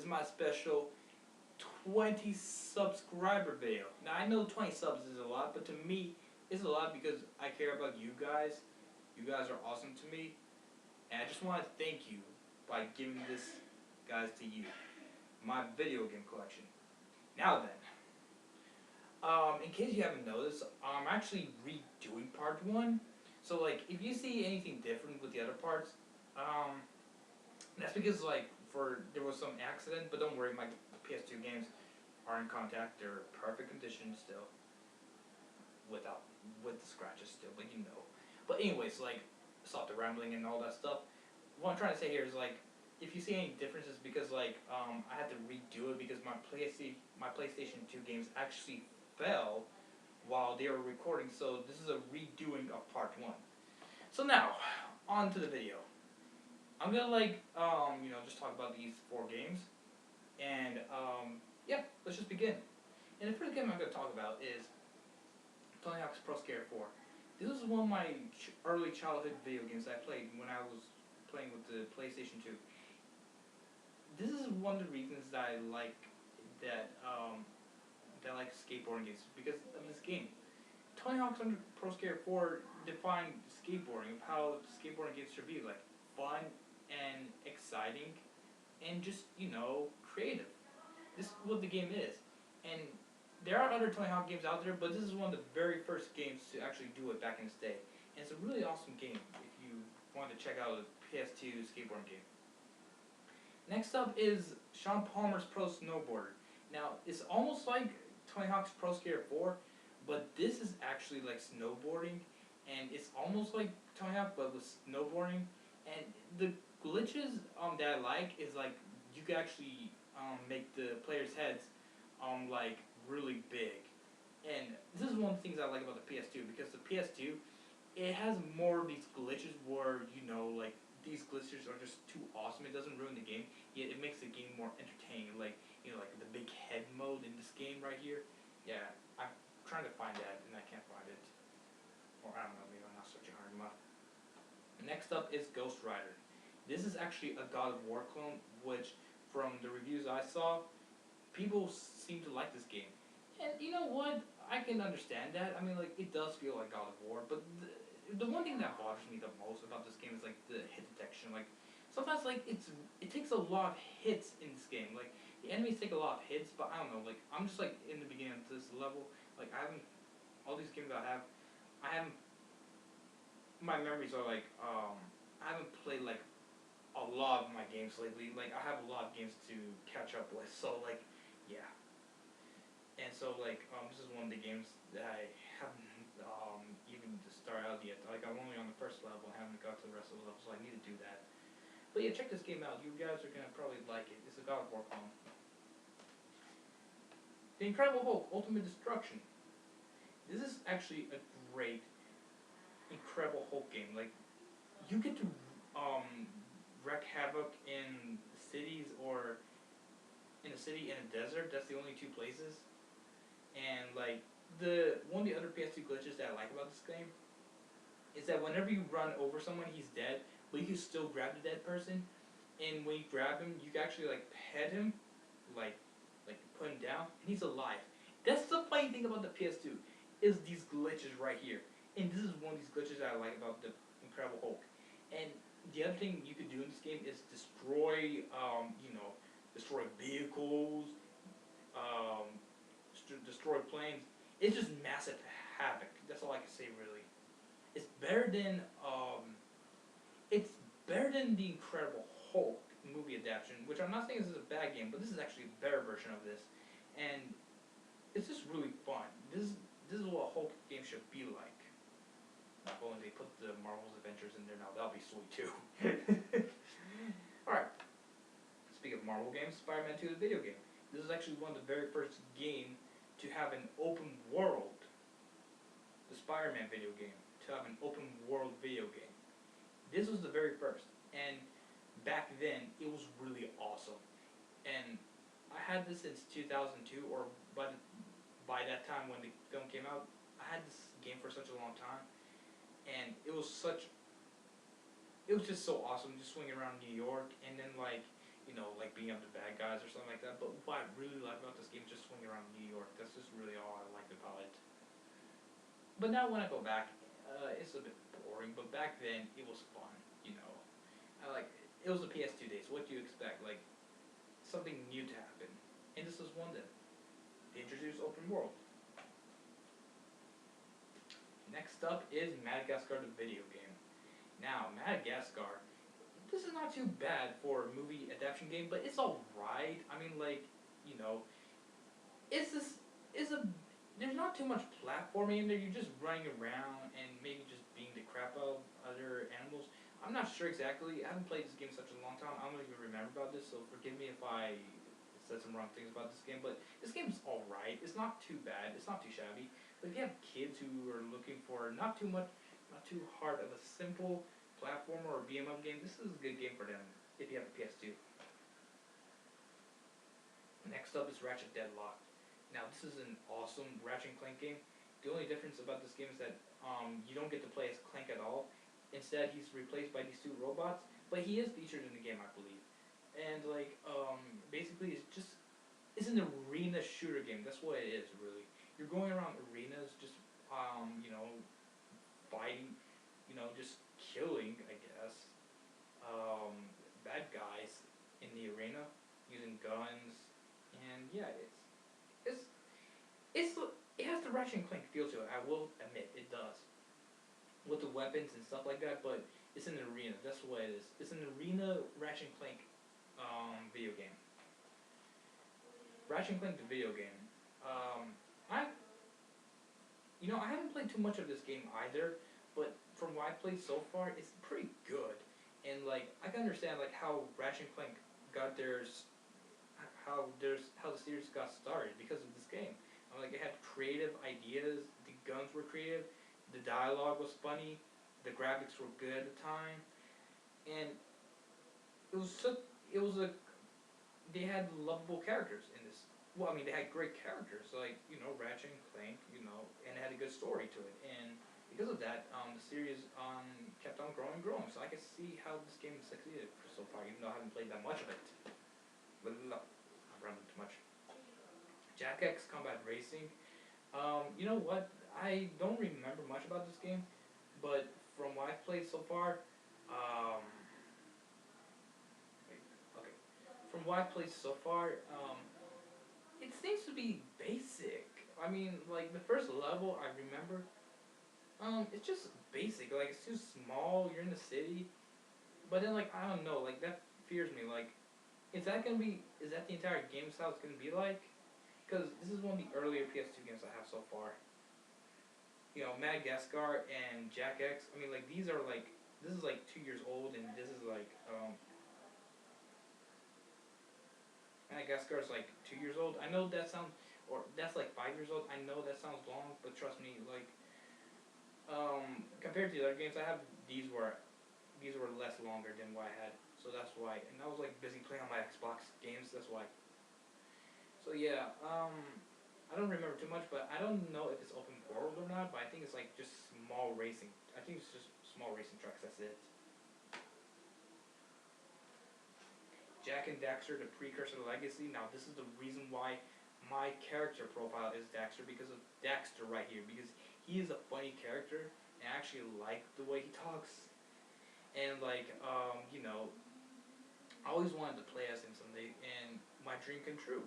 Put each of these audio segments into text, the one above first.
my special 20 subscriber video. Now I know 20 subs is a lot, but to me it's a lot because I care about you guys. You guys are awesome to me, and I just want to thank you by giving this, guys, to you, my video game collection. Now then, in case you haven't noticed, I'm actually redoing part 1. So like, if you see anything different with the other parts, that's because like there was some accident. But don't worry, my PS2 games are in contact. They're perfect condition still, with the scratches still, but you know. But anyways, like, stop the rambling and all that stuff. What I'm trying to say here is like, if you see any differences, because like I had to redo it because my PlayStation 2 games actually fell while they were recording. So this is a redoing of part 1. So now, on to the video. I'm gonna like just talk about these 4 games, and yeah, let's just begin. And the first game I'm gonna talk about is Tony Hawk's Pro Skater 4. This is one of my early childhood video games I played when I was playing with the PlayStation 2. This is one of the reasons that I like skateboarding games, because of this game. Tony Hawk's Pro Skater 4 defined skateboarding, of how skateboarding games should be, like fun and exciting and just, creative. This is what the game is. And there are other Tony Hawk games out there, but this is one of the very first games to actually do it back in its day. And it's a really awesome game if you want to check out a PS2 skateboarding game. Next up is Sean Palmer's Pro Snowboarder. Now, it's almost like Tony Hawk's Pro Skater 4, but this is actually like snowboarding, and it's almost like Tony Hawk, but with snowboarding. And the glitches that I like is like you can actually make the players' heads like really big. And this is one of the things I like about the PS2, because the PS2, it has more of these glitches where, like, these glitches are just too awesome. It doesn't ruin the game, yet it makes the game more entertaining. Like, like the big head mode in this game right here. Yeah, I'm trying to find that and I can't find it. Or I don't know, maybe I'm not searching hard enough. Next up is Ghost Rider. This is actually a God of War clone, which from the reviews I saw, people seem to like this game. And you know what? I can understand that. I mean, like, it does feel like God of War, but the one thing that bothers me the most about this game is like the hit detection. Like, sometimes like it takes a lot of hits in this game. Like, the enemies take a lot of hits, but I don't know. Like, I'm just like in the beginning of this level. Like, all these games I haven't. My memories are like I haven't played like a lot of my games lately. Like, I have a lot of games to catch up with. So like, yeah. And so like this is one of the games that I haven't even started out yet. Like, I'm only on the first level and haven't got to the rest of the levels, so I need to do that. But yeah, check this game out. You guys are gonna probably like it. It's a God of War clone. The Incredible Hulk: Ultimate Destruction. This is actually a great Incredible Hulk game. Like, you get to wreak havoc in cities, or in a city and a desert. That's the only 2 places. And like, one of the other PS2 glitches that I like about this game is that whenever you run over someone, he's dead, but you can still grab the dead person. And when you grab him, you can actually like pet him, like put him down, and he's alive. That's the funny thing about the PS2, is these glitches right here. And this is one of these glitches that I like about the Incredible Hulk. And the other thing you could do in this game is destroy, destroy vehicles, destroy planes. It's just massive havoc. That's all I can say, really. It's better than the Incredible Hulk movie adaptation, which I'm not saying this is a bad game, but this is actually a better version of this, and it's just really fun. This is what a Hulk game should be like. Not only they put the Marvel's Adventures in there now, that'll be sweet too. Alright. Speaking of Marvel games, Spider-Man 2 the video game. This is actually one of the very first game to have an open world. The Spider-Man video game to have an open world video game. This was the very first, and back then it was really awesome. And I had this since 2002, or by that time when the film came out. I had this game for such a long time, and it was just so awesome, just swinging around New York, and then like like being up the bad guys or something like that. But what I really like about this game is just swinging around New York. That's just really all I like about it. But now when I go back, it's a bit boring. But back then, it was fun. I like it was the PS2 days. What do you expect? Like something new to happen, and this is one of them. They introduced open world. Next up is Madagascar the video game. Now, Madagascar, this is not too bad for a movie adaptation game, but it's alright. I mean, like, you know, it's this, it's a, there's not too much platforming in there. You're just running around and maybe just beating the crap out of other animals. I'm not sure exactly. I haven't played this game such a long time. I don't even remember about this, so forgive me if I said some wrong things about this game. But this game's alright. It's not too bad. It's not too shabby. But if you have kids who are looking for not too much, not too hard of a simple platformer or beat 'em up game, this is a good game for them if you have a PS2. Next up is Ratchet Deadlock. Now this is an awesome Ratchet and Clank game. The only difference about this game is that you don't get to play as Clank at all. Instead, he's replaced by these two robots, but he is featured in the game, I believe. And like, basically, it's an arena shooter game. That's what it is, really. You're going around arenas, just fighting, just killing, I guess, um, bad guys in the arena using guns, and yeah, it's it's it has the Ratchet and Clank feel to it. I will admit it does with the weapons and stuff like that, but it's an arena. That's what it is. It's an arena Ratchet and Clank video game. Ratchet and Clank the video game. I I haven't played too much of this game either, but from what I played so far, it's pretty good. And like I can understand like how Ratchet and Clank got how the series got started because of this game. Like it had creative ideas, the guns were creative, the dialogue was funny, the graphics were good at the time, and it was so it was a they had lovable characters in this. Well, I mean, they had great characters, like Ratchet and Clank, and it had a good story to it. And because of that, the series kept on growing and growing. So I can see how this game succeeded for so far, even though I haven't played that much of it. But no, I'm rambling too much. Jack X Combat Racing. You know what? I don't remember much about this game, but from what I've played so far, wait, okay. From what I've played so far, it seems to be basic. I mean, like the first level I remember, it's just basic. Like it's too small. You're in the city, but then like I don't know. Like that fears me. Like, is that the entire game style it's gonna be like? Because this is one of the earlier PS2 games I have so far. Madagascar and Jack X. I mean, like these are like this is like 2 years old, and this is like Madagascar is like 2 years old. I know that sounds, or that's like 5 years old. I know that sounds long, but trust me, like compared to the other games I have, these were less longer than what I had. So that's why, and I was like busy playing on my Xbox games. That's why. So yeah, I don't remember too much, but I don't know if it's open world or not. But I think it's like just small racing. I think it's just small racing tracks. That's it. Jack and Daxter, the precursor legacy. Now this is the reason why my character profile is Daxter, because of Daxter right here, because he is a funny character and I actually like the way he talks. And like I always wanted to play as him someday, and my dream came true.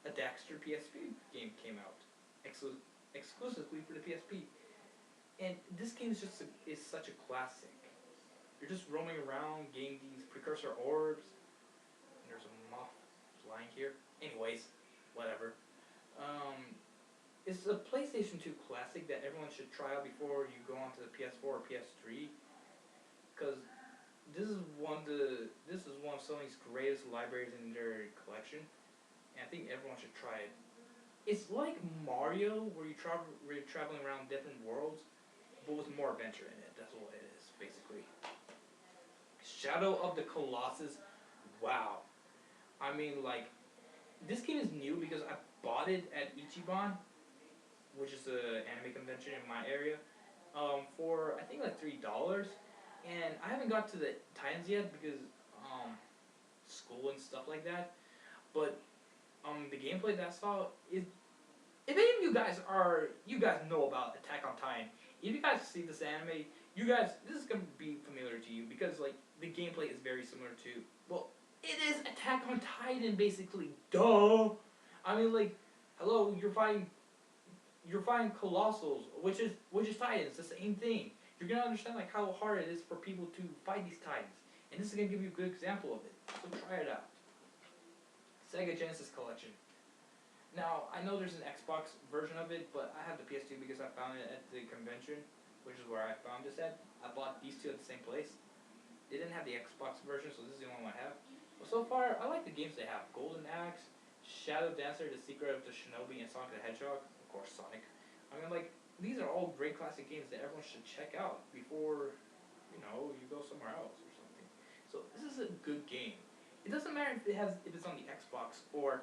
A Daxter PSP game came out, exclusively for the PSP, and this game is such a classic. You're just roaming around, getting these precursor orbs, and there's a moth flying here. Anyways, whatever. Um, it's a PlayStation 2 classic that everyone should try out before you go onto the PS4 or PS3, because this is one of Sony's greatest libraries in their collection, and I think everyone should try it. It's like Mario, where you're traveling around different worlds, but with more adventure in it. That's what it is, basically. Shadow of the Colossus. Wow. I mean, like, this game is new because I bought it at Ichiban, which is an anime convention in my area, for I think like $3, and I haven't got to the Titans yet because school and stuff like that. But the gameplay that I saw is, if any of you guys know about Attack on Titan, if you guys see this anime, this is gonna be familiar to you because like the gameplay is very similar to, well, it is Attack on Titan basically. Duh. I mean, like, hello, you're fighting colossals, which is Titans, the same thing. You're gonna understand like how hard it is for people to fight these Titans, and this is gonna give you a good example of it. So try it out. Sega Genesis Collection. Now I know there's an Xbox version of it, but I have the PS2 because I found it at the convention, which is where I found this at. I bought these two at the same place. They didn't have the Xbox version, so this is the only one I have. But so far, I like the games they have. Golden Axe, Shadow Dancer, The Secret of the Shinobi, and Sonic the Hedgehog. Of course, Sonic. I mean, like, these are all great classic games that everyone should check out before, you go somewhere else or something. So this is a good game. It doesn't matter if it's on the Xbox or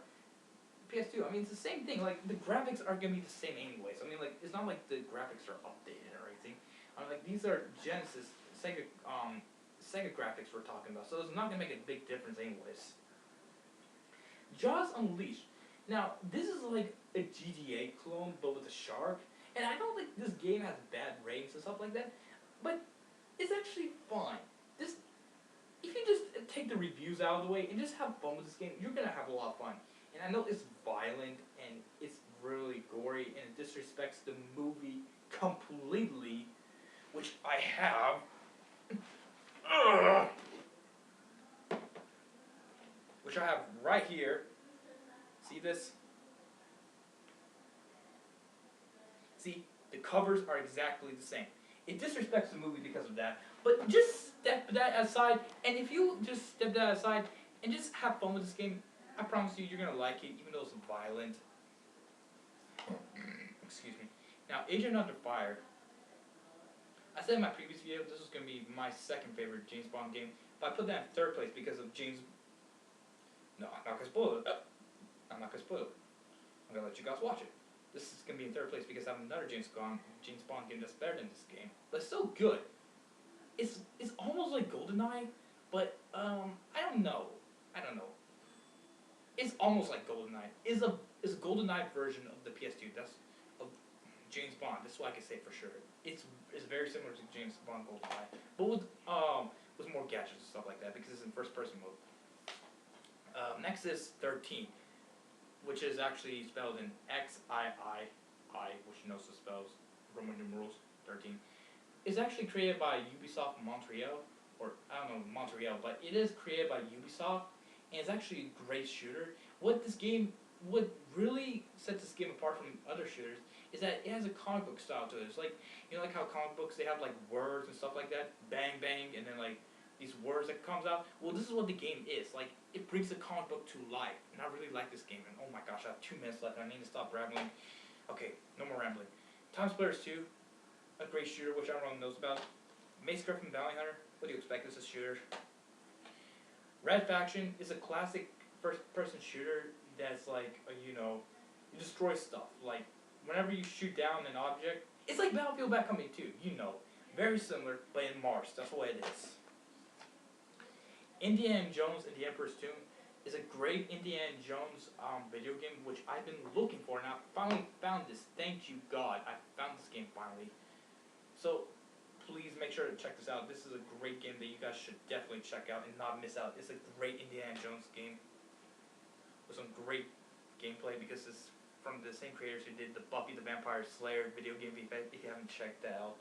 PS2. I mean, it's the same thing. Like, the graphics are gonna be the same anyways. I mean, like, it's not like the graphics are updated or anything. I mean, like, these are Genesis, Sega graphics we're talking about, so it's not gonna make a big difference anyways. Jaws Unleashed. Now, this is like a GTA clone, but with a shark. And I don't think this game has bad ratings and stuff like that, but it's actually fun. If you just take the reviews out of the way and just have fun with this game, you're gonna have a lot of fun. And I know it's violent and it's really gory and it disrespects the movie completely, which I have. Which I have right here. See this? See, the covers are exactly the same. It disrespects the movie because of that. But just step that aside, and if you just step that aside and just have fun with this game, I promise you, you're gonna like it, even though it's violent. Excuse me. Now, Agent Under Fire. I said in my previous video this was gonna be my second favorite James Bond game, but I put that in third place because of James. No, I'm not gonna spoil it. I'm not gonna spoil it. I'm gonna let you guys watch it. This is gonna be in third place because I have another James Bond game that's better than this game, but it's still good. It's almost like GoldenEye, but I don't know. It's almost like GoldenEye. It's a GoldenEye version of the PS2. That's of James Bond. That's what I can say for sure. It's very similar to James Bond GoldenEye, but with more gadgets and stuff like that because it's in first person mode. Next is 13, which is actually spelled in XIII, which knows the spells Roman numerals 13. It's actually created by Ubisoft Montreal, or I don't know Montreal, but it is created by Ubisoft, and it's actually a great shooter. What really sets this game apart from other shooters is that it has a comic book style to it. It's like, like how comic books, they have like words and stuff like that, bang bang, and then like these words that comes out. Well, this is what the game is. Like, it brings the comic book to life, and I really like this game. And oh my gosh, I have 2 minutes left, and I need to stop rambling. Okay, no more rambling. Time Splitters 2, a great shooter, which everyone knows about. Mace Griffin Bounty Hunter, what do you expect as a shooter? Red Faction is a classic first-person shooter that's like, you destroy stuff. Like, whenever you shoot down an object, it's like Battlefield Bad Company 2, very similar, but in Mars. That's what it is. Indiana Jones and the Emperor's Tomb is a great Indiana Jones video game, which I've been looking for, and I finally found this. Thank you, God. I found this game finally. So, please make sure to check this out. This is a great game that you guys should definitely check out and not miss out. It's a great Indiana Jones game with some great gameplay because it's from the same creators who did the Buffy the Vampire Slayer video game, if you haven't checked that out.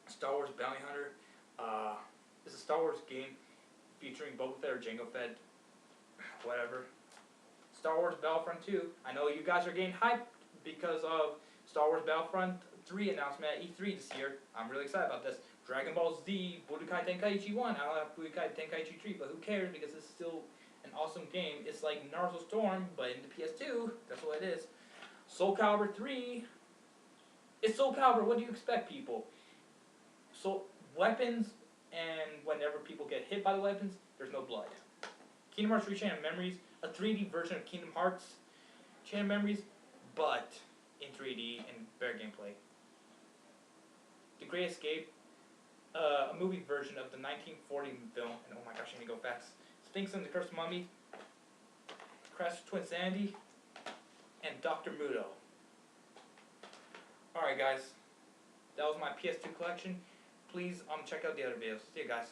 Star Wars Bounty Hunter. It's a Star Wars game featuring Boba Fett or Jango Fett, whatever. Star Wars Battlefront 2. I know you guys are getting hyped because of Star Wars Battlefront 3 announcement at E3 this year. I'm really excited about this. Dragon Ball Z Budokai Tenkaichi 1. I don't have Budokai Tenkaichi 3, but who cares because it's still an awesome game. It's like Naruto Storm, but in the PS2. That's what it is. Soul Calibur 3. It's Soul Calibur. What do you expect, people? So, weapons, and whenever people get hit by the weapons, there's no blood. Kingdom Hearts 3 Chain of Memories, a 3D version of Kingdom Hearts Chain of Memories, but in 3D and better gameplay. The Great Escape, a movie version of the 1940 film, and oh my gosh, I need to go fast. Sphinx and the Cursed Mummy, Crash Twin Sandy, and Dr. Muto. Alright guys, that was my PS2 collection. Please check out the other videos. See you guys.